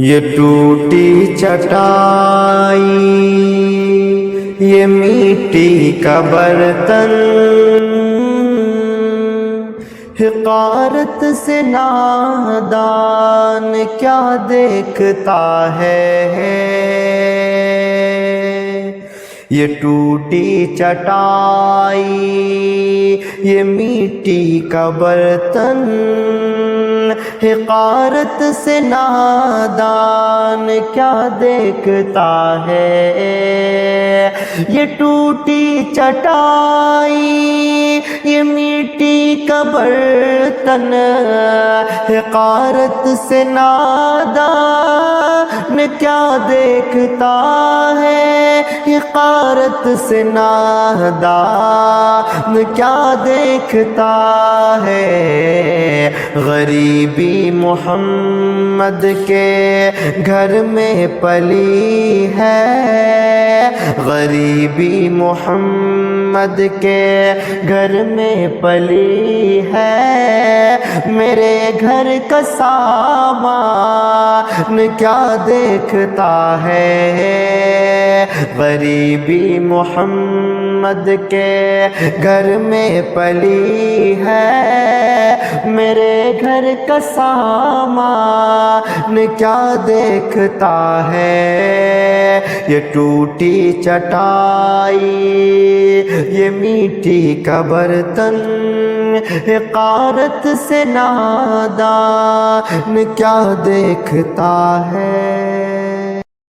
یہ ٹوٹی چٹائی، یہ مٹی کا برتن، حقارت سے نادان کیا دیکھتا ہے۔ یہ ٹوٹی چٹائی، یہ مٹی کا برتن، حقارت سے نادان کیا دیکھتا ہے۔ یہ ٹوٹی چٹائی، یہ مٹی کا برتن، حقارت سے نادان کیا دیکھتا ہے۔ حقارت سے نادان کیا دیکھتا ہے۔ غریبی محمد کے گھر میں پلی ہے، غریبی محمد کے گھر میں پلی ہے۔ میرے گھر کا سامان کیا دیکھتا ہے۔ غریبی محمد کے گھر میں پلی ہے، میرے گھر کا سامان کیا دیکھتا ہے۔ یہ ٹوٹی چٹائی، یہ مٹی کا برتن، حقارت سے نادان کیا دیکھتا ہے۔